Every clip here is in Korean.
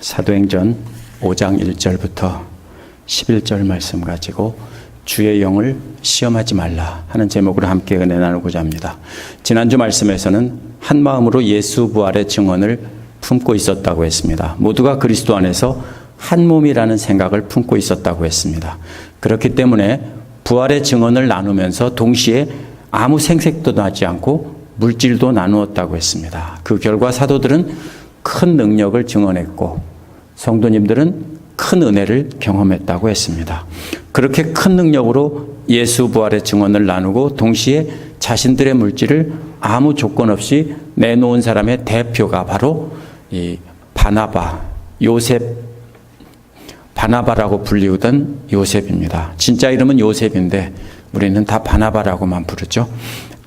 사도행전 5장 1절부터 11절 말씀 가지고 주의 영을 시험하지 말라 하는 제목으로 함께 은혜 나누고자 합니다. 지난주 말씀에서는 한 마음으로 예수 부활의 증언을 품고 있었다고 했습니다. 모두가 그리스도 안에서 한 몸이라는 생각을 품고 있었다고 했습니다. 그렇기 때문에 부활의 증언을 나누면서 동시에 아무 생색도 나지 않고 물질도 나누었다고 했습니다. 그 결과 사도들은 큰 능력을 증언했고 성도님들은 큰 은혜를 경험했다고 했습니다. 그렇게 큰 능력으로 예수 부활의 증언을 나누고 동시에 자신들의 물질을 아무 조건 없이 내놓은 사람의 대표가 바로 이 바나바, 요셉, 바나바라고 불리우던 요셉입니다. 진짜 이름은 요셉인데 우리는 다 바나바라고만 부르죠.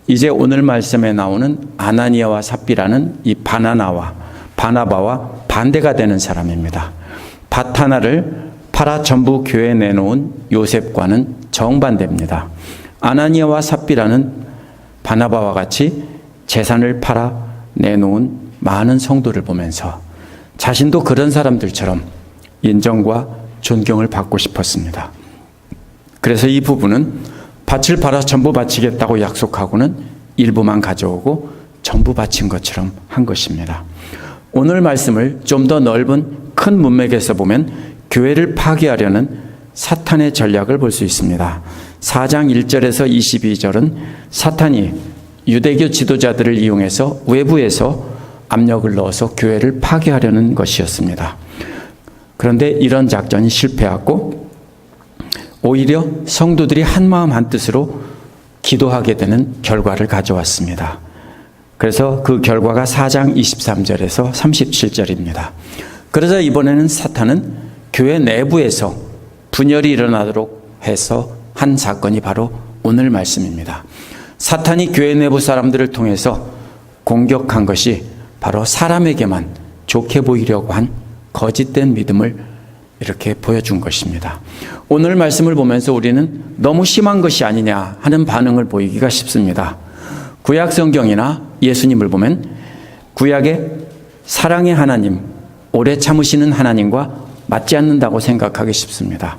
이제 오늘 말씀에 나오는 아나니아와 삽비라는 이 바나바와 반대가 되는 사람입니다. 밭 하나를 팔아 전부 교회에 내놓은 요셉과는 정반대입니다. 아나니아와 삽비라는 바나바와 같이 재산을 팔아 내놓은 많은 성도를 보면서 자신도 그런 사람들처럼 인정과 존경을 받고 싶었습니다. 그래서 이 부부는 밭을 팔아 전부 바치겠다고 약속하고는 일부만 가져오고 전부 바친 것처럼 한 것입니다. 오늘 말씀을 좀 더 넓은 큰 문맥에서 보면 교회를 파괴하려는 사탄의 전략을 볼 수 있습니다. 4장 1절에서 22절은 사탄이 유대교 지도자들을 이용해서 외부에서 압력을 넣어서 교회를 파괴하려는 것이었습니다. 그런데 이런 작전이 실패하고 오히려 성도들이 한마음 한뜻으로 기도하게 되는 결과를 가져왔습니다. 그래서 그 결과가 4장 23절에서 37절입니다. 그러자 이번에는 사탄은 교회 내부에서 분열이 일어나도록 해서 한 사건이 바로 오늘 말씀입니다. 사탄이 교회 내부 사람들을 통해서 공격한 것이 바로 사람에게만 좋게 보이려고 한 거짓된 믿음을 이렇게 보여준 것입니다. 오늘 말씀을 보면서 우리는 너무 심한 것이 아니냐 하는 반응을 보이기가 쉽습니다. 구약 성경이나 예수님을 보면 구약의 사랑의 하나님, 오래 참으시는 하나님과 맞지 않는다고 생각하기 쉽습니다.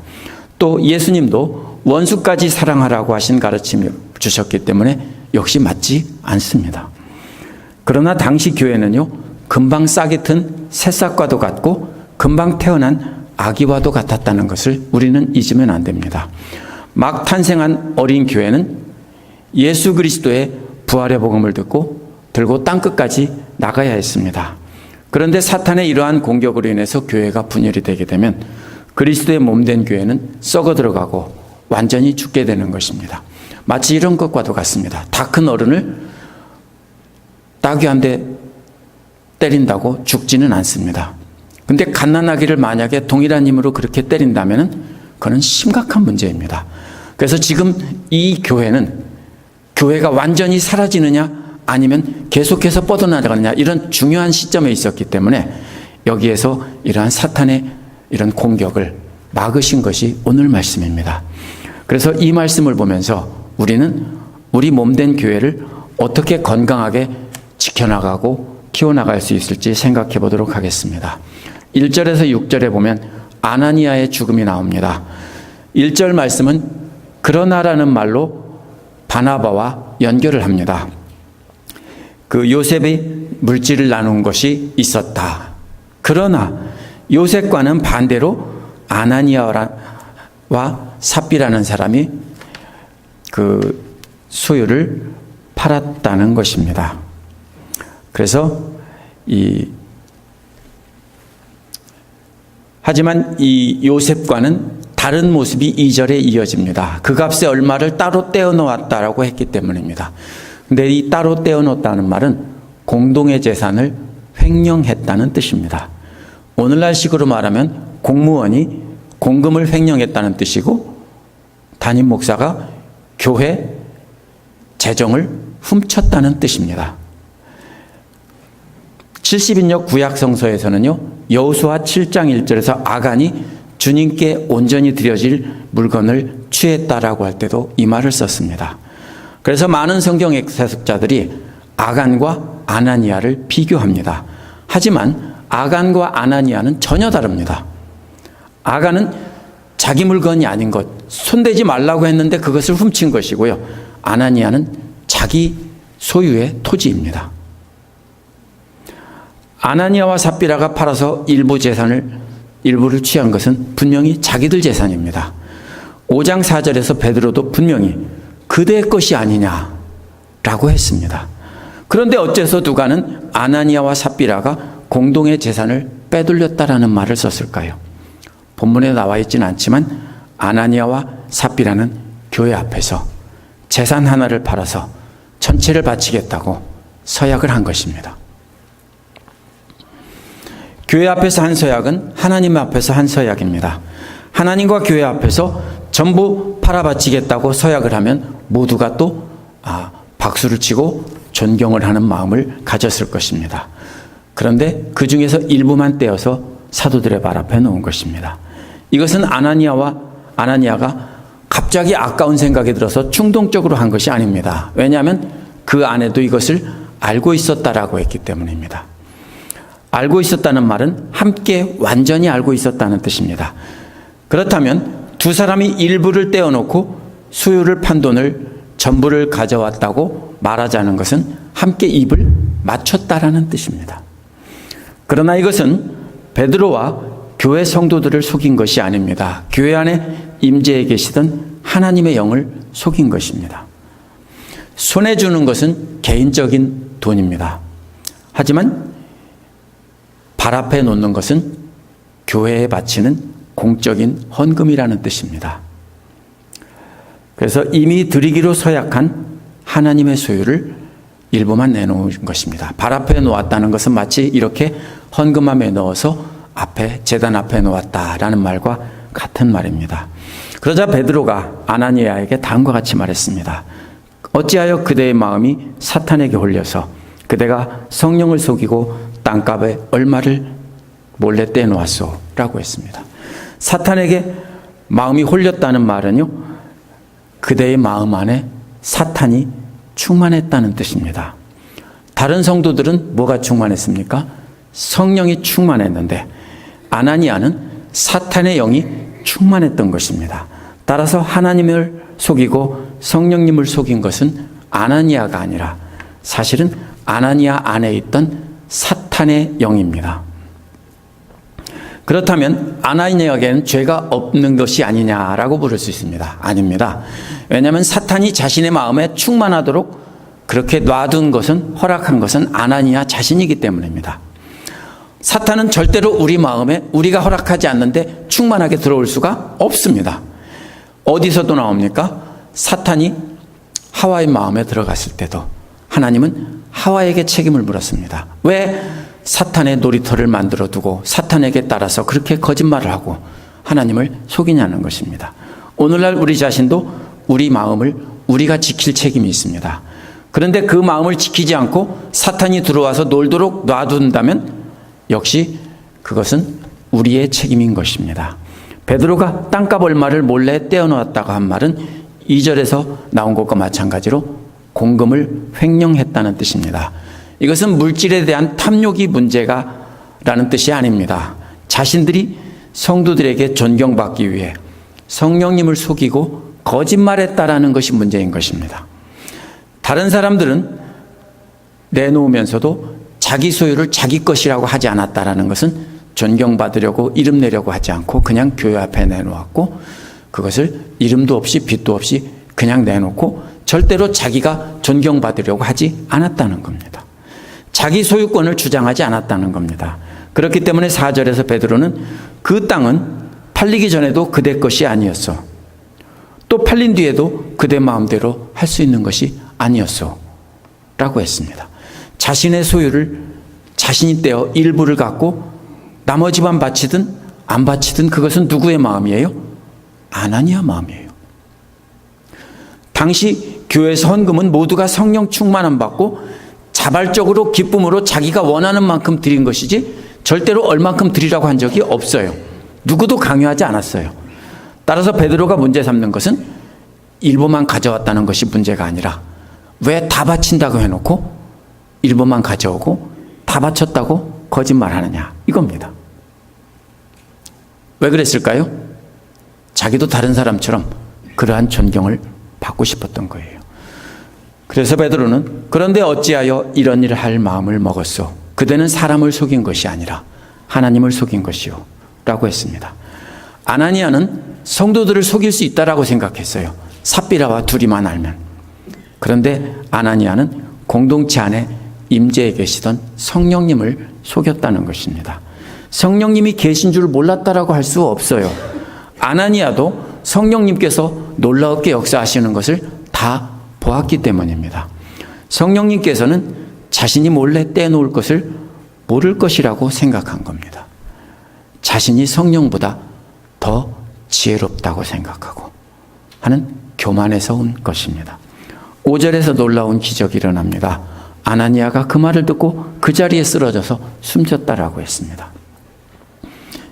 또 예수님도 원수까지 사랑하라고 하신 가르침을 주셨기 때문에 역시 맞지 않습니다. 그러나 당시 교회는요, 금방 싹이 튼 새싹과도 같고 금방 태어난 아기와도 같았다는 것을 우리는 잊으면 안 됩니다. 막 탄생한 어린 교회는 예수 그리스도의 부활의 복음을 들고 땅끝까지 나가야 했습니다. 그런데 사탄의 이러한 공격으로 인해서 교회가 분열이 되게 되면 그리스도의 몸된 교회는 썩어 들어가고 완전히 죽게 되는 것입니다. 마치 이런 것과도 같습니다. 다 큰 어른을 따귀 한 대 때린다고 죽지는 않습니다. 근데 갓난아기를 만약에 동일한 힘으로 그렇게 때린다면 그건 심각한 문제입니다. 그래서 지금 이 교회가 완전히 사라지느냐 아니면 계속해서 뻗어나가느냐 이런 중요한 시점에 있었기 때문에 여기에서 이러한 사탄의 이런 공격을 막으신 것이 오늘 말씀입니다. 그래서 이 말씀을 보면서 우리는 우리 몸된 교회를 어떻게 건강하게 지켜나가고 키워나갈 수 있을지 생각해 보도록 하겠습니다. 1절에서 6절에 보면 아나니아의 죽음이 나옵니다. 1절 말씀은 그러나라는 말로 바나바와 연결을 합니다. 그 요셉이 물질을 나눈 것이 있었다. 그러나 요셉과는 반대로 아나니아와 삽비라는 사람이 그 소유를 팔았다는 것입니다. 그래서 하지만 이 요셉과는 다른 모습이 2절에 이어집니다. 그 값에 얼마를 따로 떼어 놓았다라고 했기 때문입니다. 근데 이 따로 떼어 놓았다는 말은 공동의 재산을 횡령했다는 뜻입니다. 오늘날식으로 말하면 공무원이 공금을 횡령했다는 뜻이고 담임 목사가 교회 재정을 훔쳤다는 뜻입니다. 70인역 구약 성서에서는요, 여호수아 7장 1절에서 아간이 주님께 온전히 드려질 물건을 취했다라고 할 때도 이 말을 썼습니다. 그래서 많은 성경 해석자들이 아간과 아나니아를 비교합니다. 하지만 아간과 아나니아는 전혀 다릅니다. 아간은 자기 물건이 아닌 것, 손대지 말라고 했는데 그것을 훔친 것이고요. 아나니아는 자기 소유의 토지입니다. 아나니아와 삽비라가 팔아서 일부를 취한 것은 분명히 자기들 재산입니다. 5장 4절에서 베드로도 분명히 그대의 것이 아니냐라고 했습니다. 그런데 어째서 누가는 아나니아와 삽비라가 공동의 재산을 빼돌렸다라는 말을 썼을까요? 본문에 나와 있지는 않지만 아나니아와 삽비라는 교회 앞에서 재산 하나를 팔아서 전체를 바치겠다고 서약을 한 것입니다. 교회 앞에서 한 서약은 하나님 앞에서 한 서약입니다. 하나님과 교회 앞에서 전부 팔아바치겠다고 서약을 하면 모두가 또 박수를 치고 존경을 하는 마음을 가졌을 것입니다. 그런데 그 중에서 일부만 떼어서 사도들의 발 앞에 놓은 것입니다. 이것은 아나니아가 갑자기 아까운 생각이 들어서 충동적으로 한 것이 아닙니다. 왜냐하면 그 아내도 이것을 알고 있었다라고 했기 때문입니다. 알고 있었다는 말은 함께 완전히 알고 있었다는 뜻입니다. 그렇다면 두 사람이 일부를 떼어놓고 수요를 판 돈을 전부를 가져왔다고 말하자는 것은 함께 입을 맞췄다라는 뜻입니다. 그러나 이것은 베드로와 교회 성도들을 속인 것이 아닙니다. 교회 안에 임재해 계시던 하나님의 영을 속인 것입니다. 손에 주는 것은 개인적인 돈입니다. 하지만 발 앞에 놓는 것은 교회에 바치는 공적인 헌금이라는 뜻입니다. 그래서 이미 드리기로 서약한 하나님의 소유를 일부만 내놓은 것입니다. 발 앞에 놓았다는 것은 마치 이렇게 헌금함에 넣어서 제단 앞에 놓았다라는 말과 같은 말입니다. 그러자 베드로가 아나니아에게 다음과 같이 말했습니다. 어찌하여 그대의 마음이 사탄에게 홀려서 그대가 성령을 속이고 땅값에 얼마를 몰래 떼놓았소? 라고 했습니다. 사탄에게 마음이 홀렸다는 말은요, 그대의 마음 안에 사탄이 충만했다는 뜻입니다. 다른 성도들은 뭐가 충만했습니까? 성령이 충만했는데 아나니아는 사탄의 영이 충만했던 것입니다. 따라서 하나님을 속이고 성령님을 속인 것은 아나니아가 아니라 사실은 아나니아 안에 있던 사탄의 영입니다. 그렇다면 아나니아에게는 죄가 없는 것이 아니냐라고 물을 수 있습니다. 아닙니다. 왜냐하면 사탄이 자신의 마음에 충만하도록 그렇게 놔둔 것은, 허락한 것은 아나니아 자신이기 때문입니다. 사탄은 절대로 우리 마음에 우리가 허락하지 않는데 충만하게 들어올 수가 없습니다. 어디서도 나옵니까? 사탄이 하와의 마음에 들어갔을 때도 하나님은 하와에게 책임을 물었습니다. 왜 사탄의 놀이터를 만들어 두고 사탄에게 따라서 그렇게 거짓말을 하고 하나님을 속이냐는 것입니다. 오늘날 우리 자신도 우리 마음을 우리가 지킬 책임이 있습니다. 그런데 그 마음을 지키지 않고 사탄이 들어와서 놀도록 놔둔다면 역시 그것은 우리의 책임인 것입니다. 베드로가 땅값 얼마를 몰래 떼어놓았다고 한 말은 2절에서 나온 것과 마찬가지로 공금을 횡령했다는 뜻입니다. 이것은 물질에 대한 탐욕이 문제가라는 뜻이 아닙니다. 자신들이 성도들에게 존경받기 위해 성령님을 속이고 거짓말했다라는 것이 문제인 것입니다. 다른 사람들은 내놓으면서도 자기 소유를 자기 것이라고 하지 않았다라는 것은 존경받으려고 이름 내려고 하지 않고 그냥 교회 앞에 내놓았고 그것을 이름도 없이 빚도 없이 그냥 내놓고 절대로 자기가 존경받으려고 하지 않았다는 겁니다. 자기 소유권을 주장하지 않았다는 겁니다. 그렇기 때문에 4절에서 베드로는 그 땅은 팔리기 전에도 그대 것이 아니었어. 또 팔린 뒤에도 그대 마음대로 할 수 있는 것이 아니었어. 라고 했습니다. 자신의 소유를 자신이 떼어 일부를 갖고 나머지만 바치든 안 바치든 그것은 누구의 마음이에요? 아나니아 마음이에요. 당시 교회에서 헌금은 모두가 성령 충만함 받고 자발적으로 기쁨으로 자기가 원하는 만큼 드린 것이지 절대로 얼만큼 드리라고 한 적이 없어요. 누구도 강요하지 않았어요. 따라서 베드로가 문제 삼는 것은 일부만 가져왔다는 것이 문제가 아니라 왜 다 바친다고 해놓고 일부만 가져오고 다 바쳤다고 거짓말하느냐. 이겁니다. 왜 그랬을까요? 자기도 다른 사람처럼 그러한 존경을 받고 싶었던 거예요. 그래서 베드로는 그런데 어찌하여 이런 일을 할 마음을 먹었소? 그대는 사람을 속인 것이 아니라 하나님을 속인 것이요 라고 했습니다. 아나니아는 성도들을 속일 수 있다라고 생각했어요. 삽비라와 둘이만 알면. 그런데 아나니아는 공동체 안에 임재해 계시던 성령님을 속였다는 것입니다. 성령님이 계신 줄 몰랐다라고 할 수 없어요. 아나니아도 성령님께서 놀라웠게 역사하시는 것을 다 보았기 때문입니다. 성령님께서는 자신이 몰래 떼놓을 것을 모를 것이라고 생각한 겁니다. 자신이 성령보다 더 지혜롭다고 생각하고 하는 교만에서 온 것입니다. 5절에서 놀라운 기적이 일어납니다. 아나니아가 그 말을 듣고 그 자리에 쓰러져서 숨졌다라고 했습니다.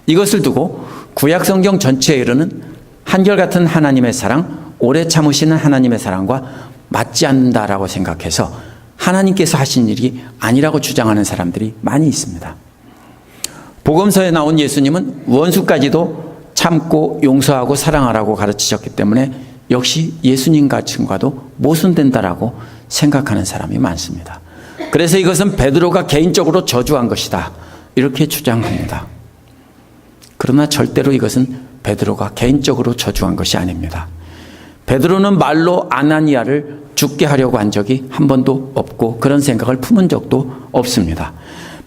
이것을 두고 구약 성경 전체에 이르는 한결같은 하나님의 사랑, 오래 참으시는 하나님의 사랑과 맞지 않는다라고 생각해서 하나님께서 하신 일이 아니라고 주장하는 사람들이 많이 있습니다. 복음서에 나온 예수님은 원수까지도 참고 용서하고 사랑하라고 가르치셨기 때문에 역시 예수님 가르침과도 모순된다라고 생각하는 사람이 많습니다. 그래서 이것은 베드로가 개인적으로 저주한 것이다 이렇게 주장합니다. 그러나 절대로 이것은 베드로가 개인적으로 저주한 것이 아닙니다. 베드로는 말로 아나니아를 죽게 하려고 한 적이 한 번도 없고 그런 생각을 품은 적도 없습니다.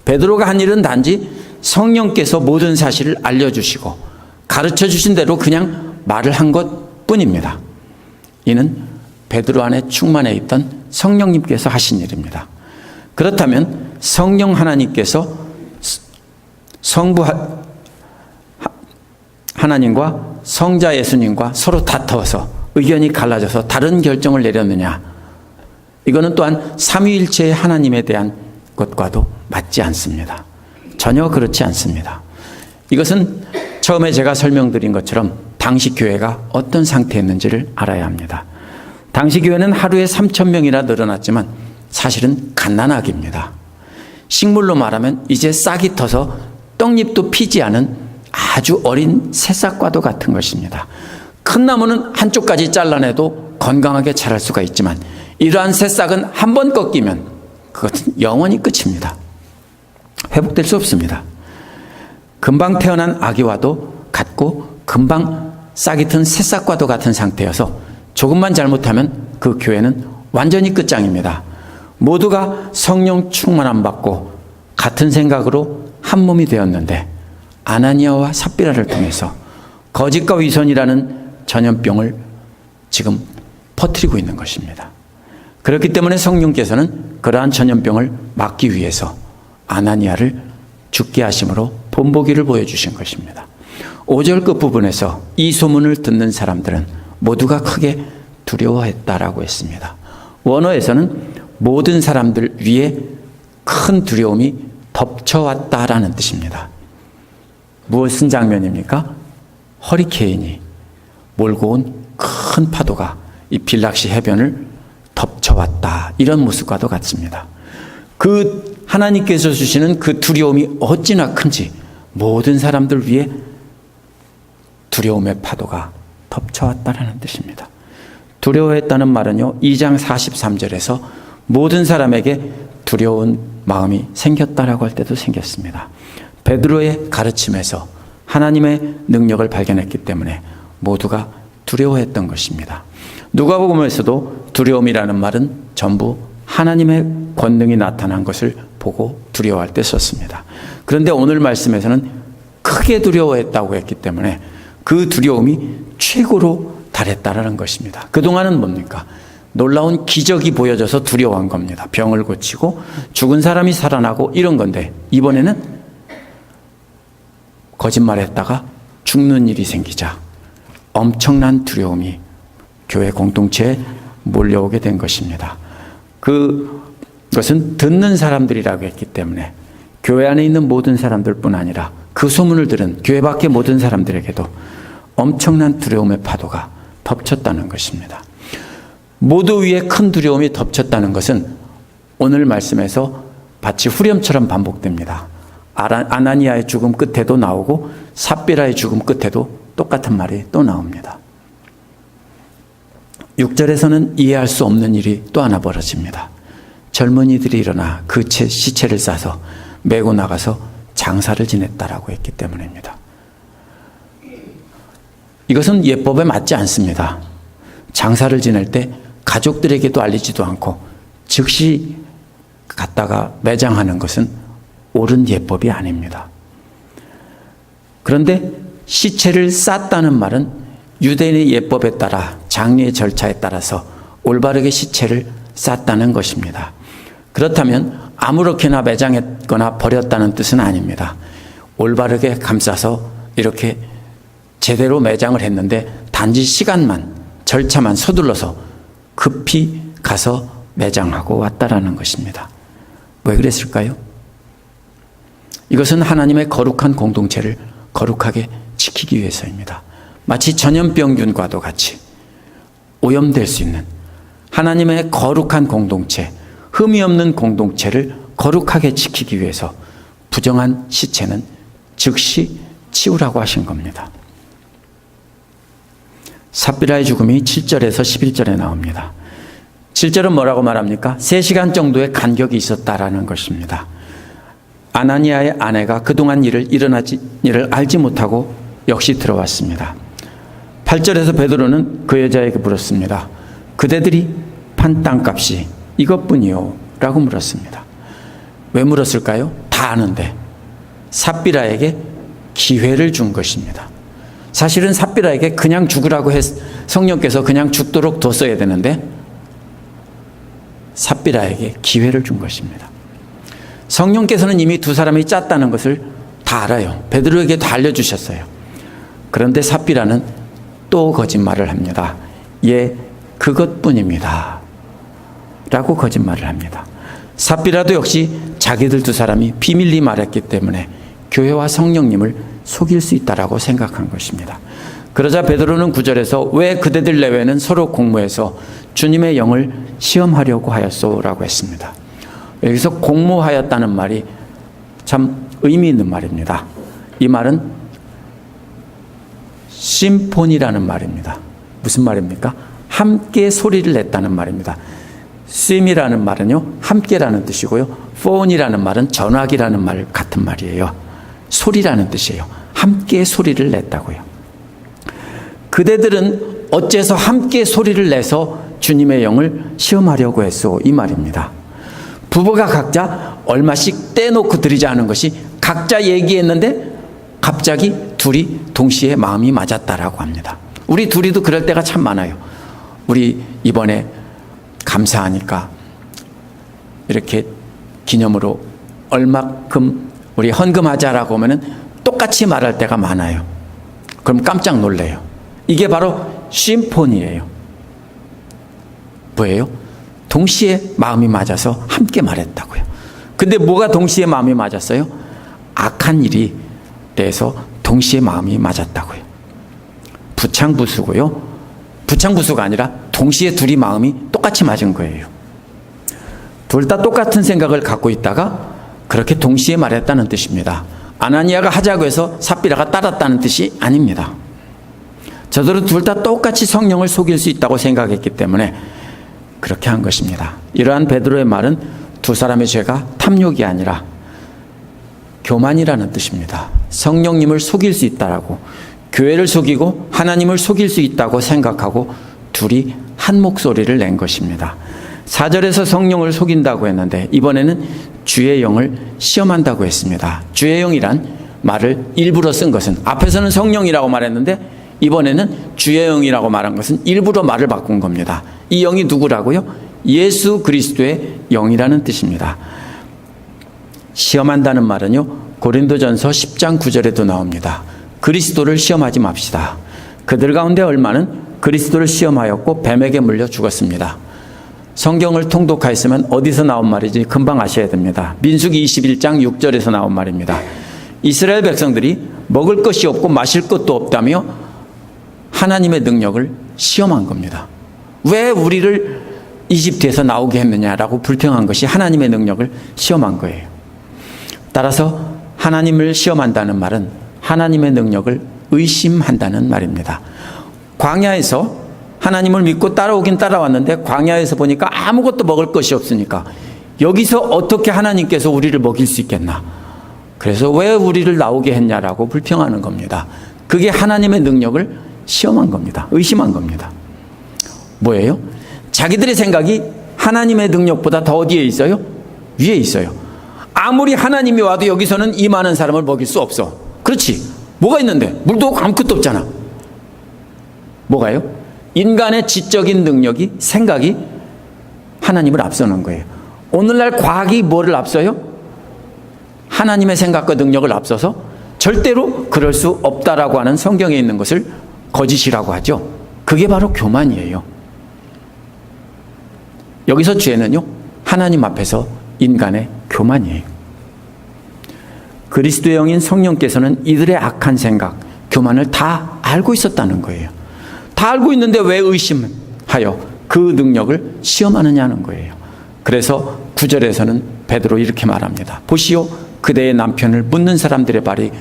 베드로가 한 일은 단지 성령께서 모든 사실을 알려주시고 가르쳐 주신 대로 그냥 말을 한 것뿐입니다. 이는 베드로 안에 충만해 있던 성령님께서 하신 일입니다. 그렇다면 성령 하나님께서 성부 하나님과 성자 예수님과 서로 다투어서 의견이 갈라져서 다른 결정을 내렸느냐? 이거는 또한 삼위일체의 하나님에 대한 것과도 맞지 않습니다. 전혀 그렇지 않습니다. 이것은 처음에 제가 설명드린 것처럼 당시 교회가 어떤 상태였는지를 알아야 합니다. 당시 교회는 하루에 3,000명이나 늘어났지만 사실은 갓난아기입니다. 식물로 말하면 이제 싹이 터서 떡잎도 피지 않은 아주 어린 새싹과도 같은 것입니다. 큰 나무는 한쪽까지 잘라내도 건강하게 자랄 수가 있지만 이러한 새싹은 한 번 꺾이면 그것은 영원히 끝입니다. 회복될 수 없습니다. 금방 태어난 아기와도 같고 금방 싹이 튼 새싹과도 같은 상태여서 조금만 잘못하면 그 교회는 완전히 끝장입니다. 모두가 성령 충만함 받고 같은 생각으로 한 몸이 되었는데 아나니아와 삽비라를 통해서 거짓과 위선이라는 전염병을 지금 퍼뜨리고 있는 것입니다. 그렇기 때문에 성령께서는 그러한 전염병을 막기 위해서 아나니아를 죽게 하심으로 본보기를 보여주신 것입니다. 5절 끝부분에서 이 소문을 듣는 사람들은 모두가 크게 두려워했다라고 했습니다. 원어에서는 모든 사람들 위에 큰 두려움이 덮쳐왔다라는 뜻입니다. 무엇은 장면입니까? 허리케인이 몰고 온 큰 파도가 이 빌락시 해변을 덮쳐왔다. 이런 모습과도 같습니다. 그 하나님께서 주시는 그 두려움이 어찌나 큰지 모든 사람들 위에 두려움의 파도가 덮쳐왔다라는 뜻입니다. 두려워했다는 말은요, 2장 43절에서 모든 사람에게 두려운 마음이 생겼다라고 할 때도 생겼습니다. 베드로의 가르침에서 하나님의 능력을 발견했기 때문에 모두가 두려워했던 것입니다. 누가복음에서도 두려움이라는 말은 전부 하나님의 권능이 나타난 것을 보고 두려워할 때 썼습니다. 그런데 오늘 말씀에서는 크게 두려워했다고 했기 때문에 그 두려움이 최고로 달했다라는 것입니다. 그동안은 뭡니까? 놀라운 기적이 보여져서 두려워한 겁니다. 병을 고치고 죽은 사람이 살아나고 이런 건데 이번에는 거짓말했다가 죽는 일이 생기자 엄청난 두려움이 교회 공동체에 몰려오게 된 것입니다. 그것은 듣는 사람들이라고 했기 때문에 교회 안에 있는 모든 사람들뿐 아니라 그 소문을 들은 교회 밖의 모든 사람들에게도 엄청난 두려움의 파도가 덮쳤다는 것입니다. 모두 위에 큰 두려움이 덮쳤다는 것은 오늘 말씀에서 마치 후렴처럼 반복됩니다. 아나니아의 죽음 끝에도 나오고 삽비라의 죽음 끝에도 똑같은 말이 또 나옵니다. 6절에서는 이해할 수 없는 일이 또 하나 벌어집니다. 젊은이들이 일어나 그 시체를 싸서 메고 나가서 장사를 지냈다라고 했기 때문입니다. 이것은 예법에 맞지 않습니다. 장사를 지낼 때 가족들에게도 알리지도 않고 즉시 갖다가 매장하는 것은 옳은 예법이 아닙니다. 그런데 시체를 쌌다는 말은 유대인의 예법에 따라 장례의 절차에 따라서 올바르게 시체를 쌌다는 것입니다. 그렇다면 아무렇게나 매장했거나 버렸다는 뜻은 아닙니다. 올바르게 감싸서 이렇게 제대로 매장을 했는데 단지 시간만, 절차만 서둘러서 급히 가서 매장하고 왔다라는 것입니다. 왜 그랬을까요? 이것은 하나님의 거룩한 공동체를 거룩하게 지키기 위해서입니다. 마치 전염병균과도 같이 오염될 수 있는 하나님의 거룩한 공동체, 흠이 없는 공동체를 거룩하게 지키기 위해서 부정한 시체는 즉시 치우라고 하신 겁니다. 삽비라의 죽음이 7절에서 11절에 나옵니다. 7절은 뭐라고 말합니까? 3시간 정도의 간격이 있었다라는 것입니다. 아나니아의 아내가 그동안 일을 알지 못하고 역시 들어왔습니다. 8절에서 베드로는 그 여자에게 물었습니다. 그대들이 판 땅값이 이것뿐이요? 라고 물었습니다. 왜 물었을까요? 다 아는데 삽비라에게 기회를 준 것입니다. 사실은 삽비라에게 그냥 죽으라고 성령께서 그냥 죽도록 뒀어야 되는데 삽비라에게 기회를 준 것입니다. 성령께서는 이미 두 사람이 짰다는 것을 다 알아요. 베드로에게 다 알려주셨어요. 그런데 삽비라는 또 거짓말을 합니다. 예, 그것뿐입니다. 라고 거짓말을 합니다. 삽비라도 역시 자기들 두 사람이 비밀리 말했기 때문에 교회와 성령님을 속일 수 있다라고 생각한 것입니다. 그러자 베드로는 9절에서 왜 그대들 내외는 서로 공모해서 주님의 영을 시험하려고 하였소라고 했습니다. 여기서 공모하였다는 말이 참 의미 있는 말입니다. 이 말은 심폰이라는 말입니다. 무슨 말입니까? 함께 소리를 냈다는 말입니다. 심이라는 말은요, 함께라는 뜻이고요. 폰이라는 말은 전화기라는 말 같은 말이에요. 소리라는 뜻이에요. 함께 소리를 냈다고요. 그대들은 어째서 함께 소리를 내서 주님의 영을 시험하려고 했소? 이 말입니다. 부부가 각자 얼마씩 떼놓고 드리자 하는 것이 각자 얘기했는데 갑자기 둘이 동시에 마음이 맞았다라고 합니다. 우리 둘이도 그럴 때가 참 많아요. 우리 이번에 감사하니까 이렇게 기념으로 얼마큼 우리 헌금하자라고 하면은 똑같이 말할 때가 많아요. 그럼 깜짝 놀래요. 이게 바로 심폰이에요. 뭐예요? 동시에 마음이 맞아서 함께 말했다고요. 근데 뭐가 동시에 마음이 맞았어요? 악한 일이 돼서 동시에 마음이 맞았다고요. 부창부수고요. 부창부수가 아니라 동시에 둘이 마음이 똑같이 맞은 거예요. 둘 다 똑같은 생각을 갖고 있다가 그렇게 동시에 말했다는 뜻입니다. 아나니아가 하자고 해서 삽비라가 따랐다는 뜻이 아닙니다. 저들은 둘 다 똑같이 성령을 속일 수 있다고 생각했기 때문에 그렇게 한 것입니다. 이러한 베드로의 말은 두 사람의 죄가 탐욕이 아니라 교만이라는 뜻입니다. 성령님을 속일 수 있다라고, 교회를 속이고 하나님을 속일 수 있다고 생각하고 둘이 한 목소리를 낸 것입니다. 4절에서 성령을 속인다고 했는데 이번에는 주의 영을 시험한다고 했습니다. 주의 영이란 말을 일부러 쓴 것은, 앞에서는 성령이라고 말했는데 이번에는 주의 영이라고 말한 것은 일부러 말을 바꾼 겁니다. 이 영이 누구라고요? 예수 그리스도의 영이라는 뜻입니다. 시험한다는 말은요, 고린도전서 10장 9절에도 나옵니다. 그리스도를 시험하지 맙시다. 그들 가운데 얼마는 그리스도를 시험하였고 뱀에게 물려 죽었습니다. 성경을 통독하였으면 어디서 나온 말인지 금방 아셔야 됩니다. 민수기 21장 6절에서 나온 말입니다. 이스라엘 백성들이 먹을 것이 없고 마실 것도 없다며 하나님의 능력을 시험한 겁니다. 왜 우리를 이집트에서 나오게 했느냐라고 불평한 것이 하나님의 능력을 시험한 거예요. 따라서 하나님을 시험한다는 말은 하나님의 능력을 의심한다는 말입니다. 광야에서 하나님을 믿고 따라오긴 따라왔는데 광야에서 보니까 아무것도 먹을 것이 없으니까 여기서 어떻게 하나님께서 우리를 먹일 수 있겠나? 그래서 왜 우리를 나오게 했냐라고 불평하는 겁니다. 그게 하나님의 능력을 시험한 겁니다. 의심한 겁니다. 뭐예요? 자기들의 생각이 하나님의 능력보다 더 어디에 있어요? 위에 있어요. 아무리 하나님이 와도 여기서는 이 많은 사람을 먹일 수 없어. 그렇지. 뭐가 있는데? 물도 없고 아무것도 없잖아. 뭐가요? 인간의 지적인 능력이, 생각이 하나님을 앞서는 거예요. 오늘날 과학이 뭐를 앞서요? 하나님의 생각과 능력을 앞서서 절대로 그럴 수 없다라고 하는 성경에 있는 것을 거짓이라고 하죠. 그게 바로 교만이에요. 여기서 죄는요, 하나님 앞에서 인간의 교만이에요. 그리스도의 영인 성령께서는 이들의 악한 생각, 교만을 다 알고 있었다는 거예요. 다 알고 있는데 왜 의심하여 그 능력을 시험하느냐는 거예요. 그래서 9절에서는 베드로 이렇게 말합니다. 보시오, 그대의 남편을 묻는 사람들의 발이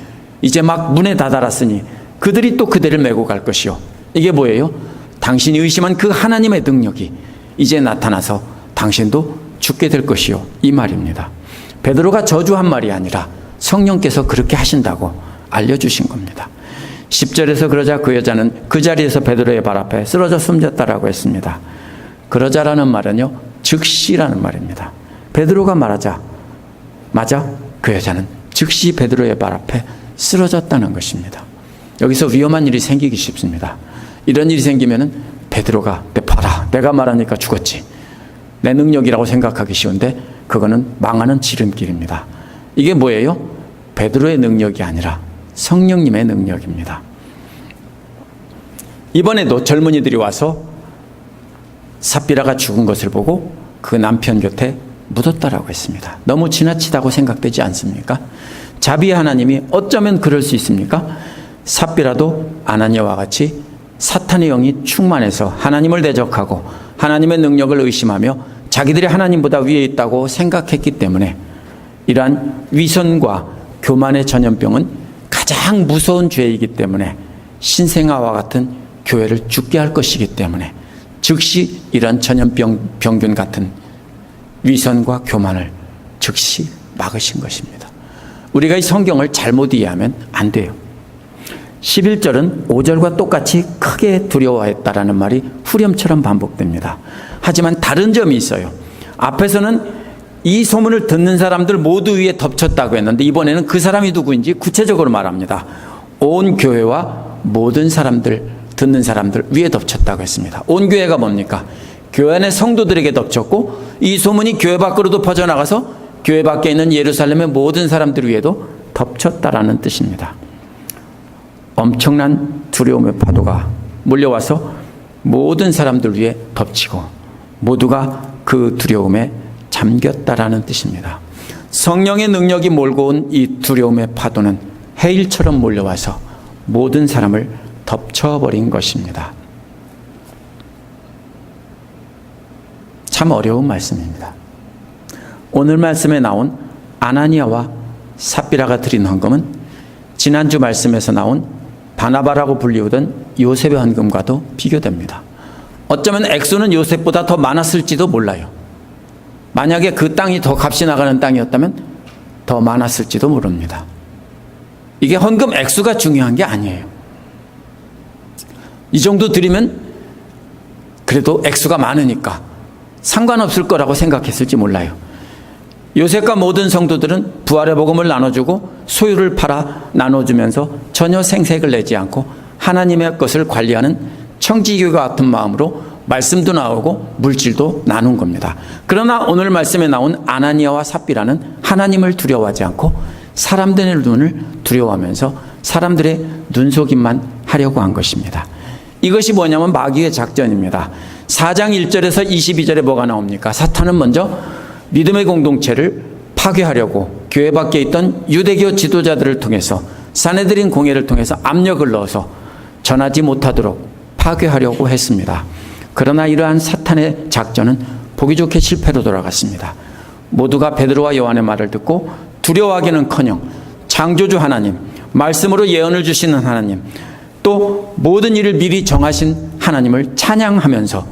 이제 막 문에 다다랐으니 그들이 또 그대를 메고 갈 것이요. 이게 뭐예요? 당신이 의심한 그 하나님의 능력이 이제 나타나서 당신도 죽게 될 것이요. 이 말입니다. 베드로가 저주한 말이 아니라 성령께서 그렇게 하신다고 알려주신 겁니다. 10절에서 그러자 그 여자는 그 자리에서 베드로의 발 앞에 쓰러져 숨졌다라고 했습니다. 그러자라는 말은요, 즉시라는 말입니다. 베드로가 말하자 맞아 그 여자는 즉시 베드로의 발 앞에 쓰러졌다는 것입니다. 여기서 위험한 일이 생기기 쉽습니다. 이런 일이 생기면은 베드로가 봐라, 내가 말하니까 죽었지, 내 능력이라고 생각하기 쉬운데 그거는 망하는 지름길입니다. 이게 뭐예요? 베드로의 능력이 아니라 성령님의 능력입니다. 이번에도 젊은이들이 와서 삽비라가 죽은 것을 보고 그 남편 곁에 묻었다라고 했습니다. 너무 지나치다고 생각되지 않습니까? 자비의 하나님이 어쩌면 그럴 수 있습니까? 삽비라도 아나니아와 같이 사탄의 영이 충만해서 하나님을 대적하고 하나님의 능력을 의심하며 자기들이 하나님보다 위에 있다고 생각했기 때문에 이러한 위선과 교만의 전염병은 가장 무서운 죄이기 때문에 신생아와 같은 교회를 죽게 할 것이기 때문에 즉시 이러한 전염병균 같은 위선과 교만을 즉시 막으신 것입니다. 우리가 이 성경을 잘못 이해하면 안 돼요. 11절은 5절과 똑같이 크게 두려워했다라는 말이 후렴처럼 반복됩니다. 하지만 다른 점이 있어요. 앞에서는 이 소문을 듣는 사람들 모두 위에 덮쳤다고 했는데 이번에는 그 사람이 누구인지 구체적으로 말합니다. 온 교회와 모든 사람들, 듣는 사람들 위에 덮쳤다고 했습니다. 온 교회가 뭡니까? 교회 안의 성도들에게 덮쳤고 이 소문이 교회 밖으로도 퍼져나가서 교회 밖에 있는 예루살렘의 모든 사람들 위에도 덮쳤다라는 뜻입니다. 엄청난 두려움의 파도가 몰려와서 모든 사람들 위에 덮치고 모두가 그 두려움에 잠겼다라는 뜻입니다. 성령의 능력이 몰고 온 이 두려움의 파도는 해일처럼 몰려와서 모든 사람을 덮쳐버린 것입니다. 참 어려운 말씀입니다. 오늘 말씀에 나온 아나니아와 삽비라가 드린 헌금은 지난주 말씀에서 나온 바나바라고 불리우던 요셉의 헌금과도 비교됩니다. 어쩌면 액수는 요셉보다 더 많았을지도 몰라요. 만약에 그 땅이 더 값이 나가는 땅이었다면 더 많았을지도 모릅니다. 이게 헌금 액수가 중요한 게 아니에요. 이 정도 드리면 그래도 액수가 많으니까 상관없을 거라고 생각했을지 몰라요. 요셉과 모든 성도들은 부활의 복음을 나눠주고 소유를 팔아 나눠주면서 전혀 생색을 내지 않고 하나님의 것을 관리하는 청지기와 같은 마음으로 말씀도 나오고 물질도 나눈 겁니다. 그러나 오늘 말씀에 나온 아나니아와 삽비라는 하나님을 두려워하지 않고 사람들의 눈을 두려워하면서 사람들의 눈속임만 하려고 한 것입니다. 이것이 뭐냐면 마귀의 작전입니다. 4장 1절에서 22절에 뭐가 나옵니까? 사탄은 먼저 믿음의 공동체를 파괴하려고 교회 밖에 있던 유대교 지도자들을 통해서 산헤드린 공회를 통해서 압력을 넣어서 전하지 못하도록 파괴하려고 했습니다. 그러나 이러한 사탄의 작전은 보기 좋게 실패로 돌아갔습니다. 모두가 베드로와 요한의 말을 듣고 두려워하기는커녕 창조주 하나님, 말씀으로 예언을 주시는 하나님, 또 모든 일을 미리 정하신 하나님을 찬양하면서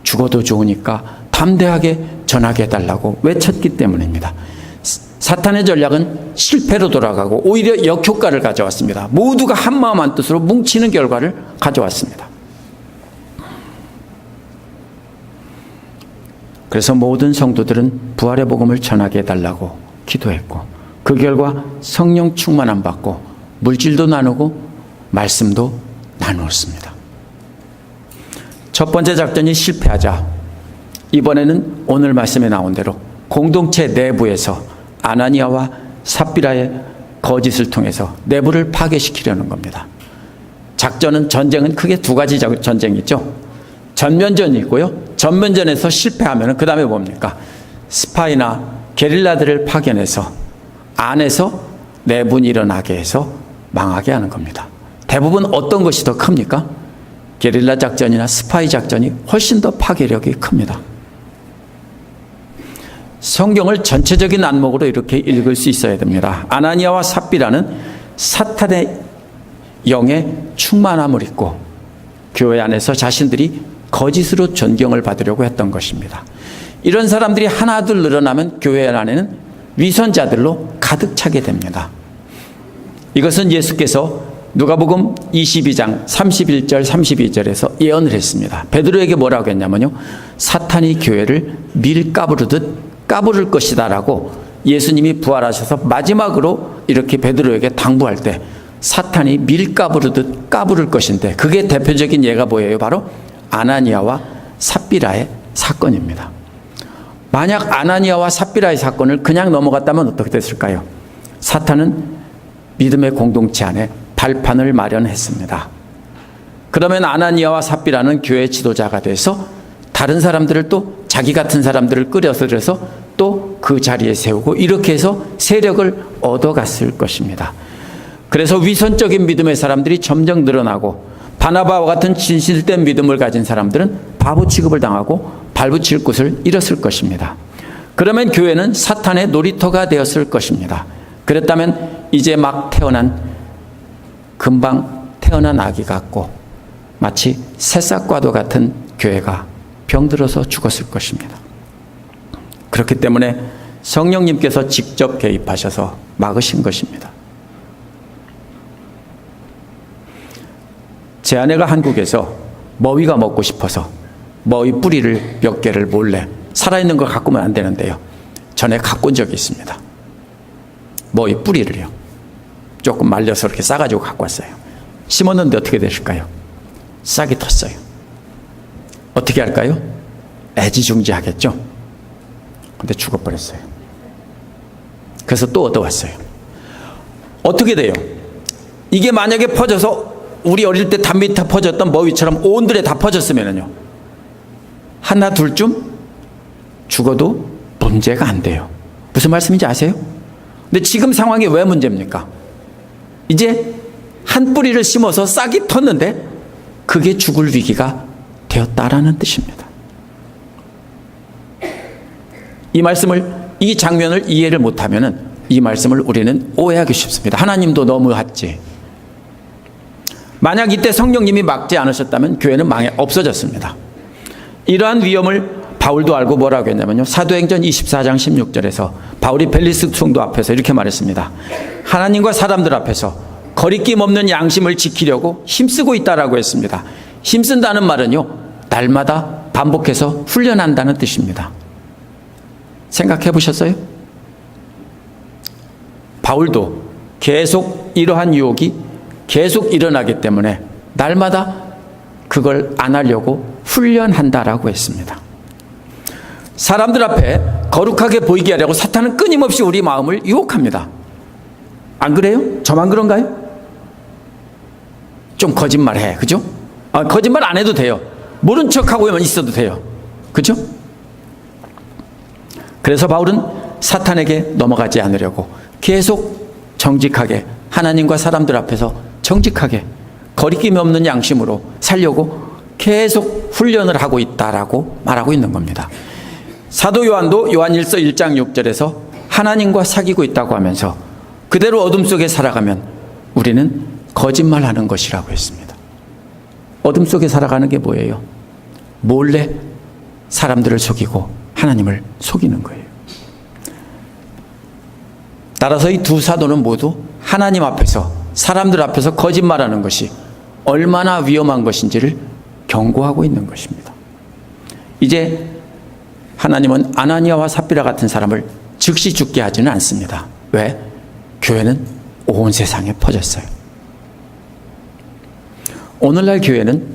죽어도 좋으니까 담대하게 전하게 해달라고 외쳤기 때문입니다. 사탄의 전략은 실패로 돌아가고 오히려 역효과를 가져왔습니다. 모두가 한마음 한뜻으로 뭉치는 결과를 가져왔습니다. 그래서 모든 성도들은 부활의 복음을 전하게 해달라고 기도했고, 그 결과 성령 충만함 받고 물질도 나누고 말씀도 나누었습니다. 첫 번째 작전이 실패하자 이번에는 오늘 말씀에 나온 대로 공동체 내부에서 아나니아와 삽비라의 거짓을 통해서 내부를 파괴시키려는 겁니다. 전쟁은 크게 두 가지 전쟁이 있죠. 전면전이 있고요. 전면전에서 실패하면 그 다음에 뭡니까? 스파이나 게릴라들을 파견해서 안에서 내분이 일어나게 해서 망하게 하는 겁니다. 대부분 어떤 것이 더 큽니까? 게릴라 작전이나 스파이 작전이 훨씬 더 파괴력이 큽니다. 성경을 전체적인 안목으로 이렇게 읽을 수 있어야 됩니다. 아나니아와 삽비라는 사탄의 영의 충만함을 입고 교회 안에서 자신들이 거짓으로 존경을 받으려고 했던 것입니다. 이런 사람들이 하나둘 늘어나면 교회 안에는 위선자들로 가득 차게 됩니다. 이것은 예수께서 누가복음 22장 31절 32절에서 예언을 했습니다. 베드로에게 뭐라고 했냐면요, 사탄이 교회를 밀 까부르듯 까부를 것이다 라고 예수님이 부활하셔서 마지막으로 이렇게 베드로에게 당부할 때 사탄이 밀 까부르듯 까부를 것인데, 그게 대표적인 예가 뭐예요? 바로 아나니아와 삽비라의 사건입니다. 만약 아나니아와 삽비라의 사건을 그냥 넘어갔다면 어떻게 됐을까요? 사탄은 믿음의 공동체 안에 발판을 마련했습니다. 그러면 아나니아와 삽비라는 교회 지도자가 돼서 다른 사람들을 또 자기 같은 사람들을 끌어들여서 또 그 자리에 세우고 이렇게 해서 세력을 얻어갔을 것입니다. 그래서 위선적인 믿음의 사람들이 점점 늘어나고 바나바와 같은 진실된 믿음을 가진 사람들은 바보 취급을 당하고 발붙일 곳을 잃었을 것입니다. 그러면 교회는 사탄의 놀이터가 되었을 것입니다. 그랬다면 이제 막 금방 태어난 아기 같고 마치 새싹과도 같은 교회가 병들어서 죽었을 것입니다. 그렇기 때문에 성령님께서 직접 개입하셔서 막으신 것입니다. 제 아내가 한국에서 머위가 먹고 싶어서 머위 뿌리를 몇 개를 몰래, 살아있는 걸 갖고 오면 안 되는데요, 전에 갖고 온 적이 있습니다. 머위 뿌리를요, 조금 말려서 이렇게 싸가지고 갖고 왔어요. 심었는데 어떻게 되실까요? 싹이 텄어요. 어떻게 할까요? 애지중지하겠죠. 근데 죽어버렸어요. 그래서 또 얻어왔어요. 어떻게 돼요? 이게 만약에 퍼져서 우리 어릴 때 담비 타 퍼졌던 머위처럼 온들에 다 퍼졌으면요, 하나 둘쯤 죽어도 문제가 안 돼요. 무슨 말씀인지 아세요? 근데 지금 상황이 왜 문제입니까? 이제 한 뿌리를 심어서 싹이 텄는데 그게 죽을 위기가 되었다라는 뜻입니다. 이 장면을 이해를 못하면 이 말씀을 우리는 오해하기 쉽습니다. 하나님도 너무했지. 만약 이때 성령님이 막지 않으셨다면 교회는 없어졌습니다. 이러한 위험을 바울도 알고 뭐라고 했냐면요, 사도행전 24장 16절에서 바울이 벨리스 성도 앞에서 이렇게 말했습니다. 하나님과 사람들 앞에서 거리낌 없는 양심을 지키려고 힘쓰고 있다라고 했습니다. 힘쓴다는 말은요, 날마다 반복해서 훈련한다는 뜻입니다. 생각해 보셨어요? 바울도 계속 이러한 유혹이 계속 일어나기 때문에 날마다 그걸 안 하려고 훈련한다라고 했습니다. 사람들 앞에 거룩하게 보이게 하려고 사탄은 끊임없이 우리 마음을 유혹합니다. 안 그래요? 저만 그런가요? 좀 거짓말해, 그죠? 거짓말 안 해도 돼요. 모른 척하고만 있어도 돼요, 그죠? 그래서 바울은 사탄에게 넘어가지 않으려고 계속 정직하게 하나님과 사람들 앞에서 정직하게 거리낌이 없는 양심으로 살려고 계속 훈련을 하고 있다라고 말하고 있는 겁니다. 사도 요한도 요한 1서 1장 6절에서 하나님과 사귀고 있다고 하면서 그대로 어둠 속에 살아가면 우리는 거짓말하는 것이라고 했습니다. 어둠 속에 살아가는 게 뭐예요? 몰래 사람들을 속이고 하나님을 속이는 거예요. 따라서 이 두 사도는 모두 하나님 앞에서, 사람들 앞에서 거짓말하는 것이 얼마나 위험한 것인지를 경고하고 있는 것입니다. 이제 하나님은 아나니아와 삽비라 같은 사람을 즉시 죽게 하지는 않습니다. 왜? 교회는 온 세상에 퍼졌어요. 오늘날 교회는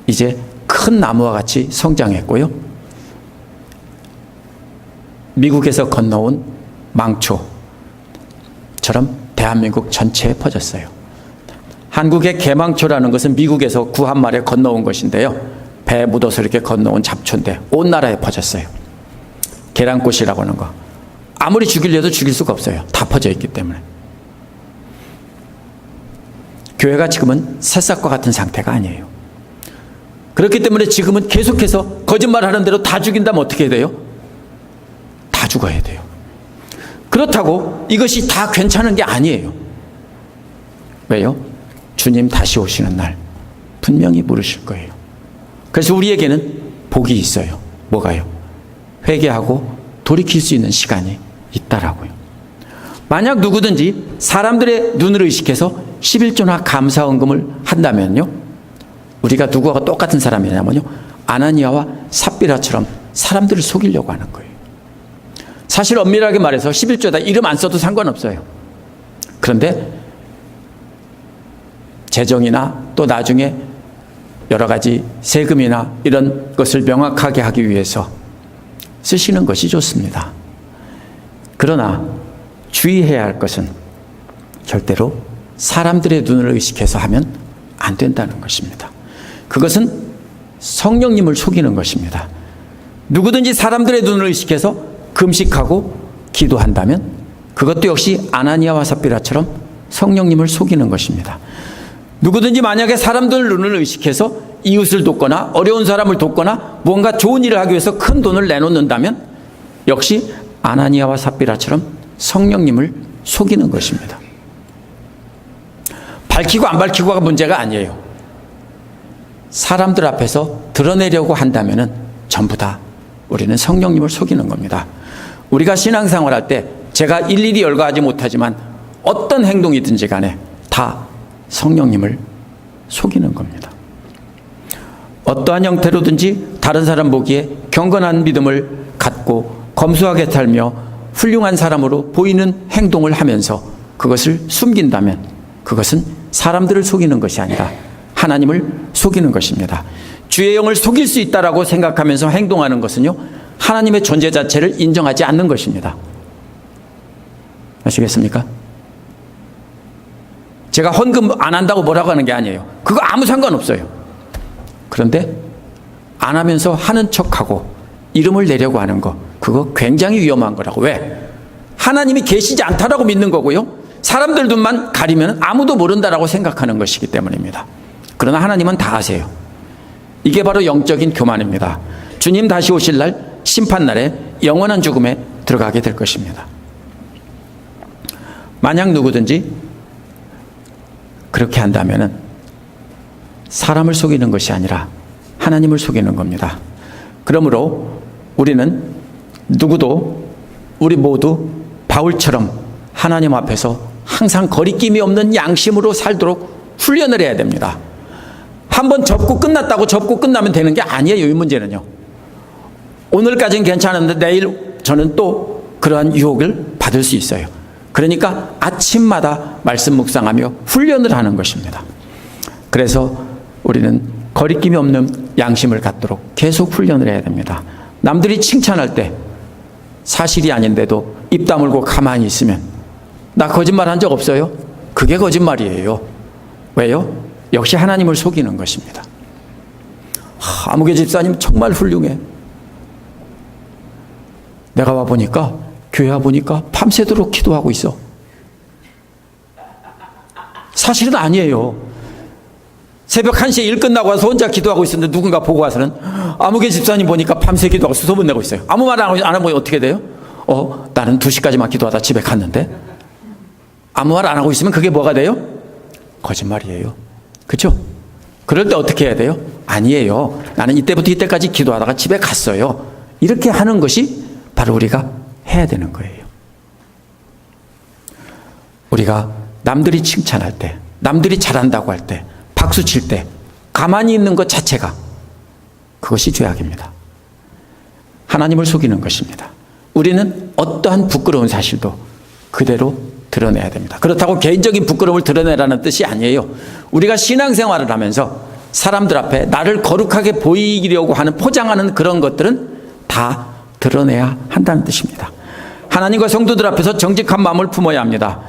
이제 큰 나무와 같이 성장했고요. 미국에서 건너온 망초처럼 대한민국 전체에 퍼졌어요. 한국의 개망초라는 것은 미국에서 구한 말에 건너온 것인데요. 배에 묻어서 이렇게 건너온 잡초인데 온 나라에 퍼졌어요. 계란꽃이라고 하는 거. 아무리 죽이려도 죽일 수가 없어요. 다 퍼져 있기 때문에. 교회가 지금은 새싹과 같은 상태가 아니에요. 그렇기 때문에 지금은 계속해서 거짓말하는 대로 다 죽인다면 어떻게 해야 돼요? 다 죽어야 돼요. 그렇다고 이것이 다 괜찮은 게 아니에요. 왜요? 주님 다시 오시는 날 분명히 물으실 거예요. 그래서 우리에게는 복이 있어요. 뭐가요? 회개하고 돌이킬 수 있는 시간이 있다라고요. 만약 누구든지 사람들의 눈을 의식해서 11조나 감사헌금을 한다면요, 우리가 누구와 똑같은 사람이냐면요, 아나니아와 삽비라처럼 사람들을 속이려고 하는 거예요. 사실 엄밀하게 말해서 11조에다 이름 안 써도 상관없어요. 그런데 재정이나 또 나중에 여러 가지 세금이나 이런 것을 명확하게 하기 위해서 쓰시는 것이 좋습니다. 그러나 주의해야 할 것은 절대로 사람들의 눈을 의식해서 하면 안 된다는 것입니다. 그것은 성령님을 속이는 것입니다. 누구든지 사람들의 눈을 의식해서 금식하고 기도한다면 그것도 역시 아나니아와 삽비라처럼 성령님을 속이는 것입니다. 누구든지 만약에 사람들 눈을 의식해서 이웃을 돕거나 어려운 사람을 돕거나 뭔가 좋은 일을 하기 위해서 큰 돈을 내놓는다면 역시 아나니아와 삽비라처럼 성령님을 속이는 것입니다. 밝히고 안 밝히고가 문제가 아니에요. 사람들 앞에서 드러내려고 한다면 전부 다 우리는 성령님을 속이는 겁니다. 우리가 신앙생활 할 때 제가 일일이 열거하지 못하지만 어떤 행동이든지 간에 다 성령님을 속이는 겁니다. 어떠한 형태로든지 다른 사람 보기에 경건한 믿음을 갖고 검소하게 살며 훌륭한 사람으로 보이는 행동을 하면서 그것을 숨긴다면 그것은 사람들을 속이는 것이 아니라 하나님을 속이는 것입니다. 주의 영을 속일 수 있다라고 생각하면서 행동하는 것은요, 하나님의 존재 자체를 인정하지 않는 것입니다. 아시겠습니까? 제가 헌금 안 한다고 뭐라고 하는 게 아니에요. 그거 아무 상관없어요. 그런데 안 하면서 하는 척하고 이름을 내려고 하는 거, 그거 굉장히 위험한 거라고. 왜? 하나님이 계시지 않다라고 믿는 거고요, 사람들 눈만 가리면 아무도 모른다라고 생각하는 것이기 때문입니다. 그러나 하나님은 다 아세요. 이게 바로 영적인 교만입니다. 주님 다시 오실 날 심판날에 영원한 죽음에 들어가게 될 것입니다. 만약 누구든지 그렇게 한다면 사람을 속이는 것이 아니라 하나님을 속이는 겁니다. 그러므로 우리는 누구도, 우리 모두 바울처럼 하나님 앞에서 항상 거리낌이 없는 양심으로 살도록 훈련을 해야 됩니다. 한번 접고 끝났다고 접고 끝나면 되는 게 아니에요. 이 문제는요, 오늘까지는 괜찮은데 내일 저는 또 그러한 유혹을 받을 수 있어요. 그러니까 아침마다 말씀 묵상하며 훈련을 하는 것입니다. 그래서 우리는 거리낌이 없는 양심을 갖도록 계속 훈련을 해야 됩니다. 남들이 칭찬할 때 사실이 아닌데도 입 다물고 가만히 있으면 나 거짓말 한 적 없어요? 그게 거짓말이에요. 왜요? 역시 하나님을 속이는 것입니다. 아무개 집사님 정말 훌륭해. 내가 와보니까, 교회 와보니까 밤새도록 기도하고 있어. 사실은 아니에요. 새벽 1시에 일 끝나고 와서 혼자 기도하고 있었는데 누군가 보고 와서는 아무개 집사님 보니까 밤새 기도하고 수소문 내고 있어요. 아무 말 안 하면 어떻게 돼요? 나는 2시까지만 기도하다 집에 갔는데 아무 말 안 하고 있으면 그게 뭐가 돼요? 거짓말이에요. 그렇죠? 그럴 때 어떻게 해야 돼요? 아니에요. 나는 이때부터 이때까지 기도하다가 집에 갔어요. 이렇게 하는 것이 바로 우리가 해야 되는 거예요. 우리가 남들이 칭찬할 때, 남들이 잘한다고 할 때, 박수 칠 때 가만히 있는 것 자체가 그것이 죄악입니다. 하나님을 속이는 것입니다. 우리는 어떠한 부끄러운 사실도 그대로 드러내야 됩니다. 그렇다고 개인적인 부끄러움을 드러내라는 뜻이 아니에요. 우리가 신앙생활을 하면서 사람들 앞에 나를 거룩하게 보이려고 하는 포장하는 그런 것들은 다 드러내야 한다는 뜻입니다. 하나님과 성도들 앞에서 정직한 마음을 품어야 합니다.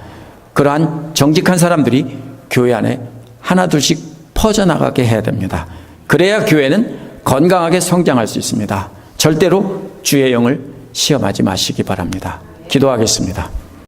그러한 정직한 사람들이 교회 안에 하나둘씩 퍼져나가게 해야 됩니다. 그래야 교회는 건강하게 성장할 수 있습니다. 절대로 주의 영을 시험하지 마시기 바랍니다. 기도하겠습니다.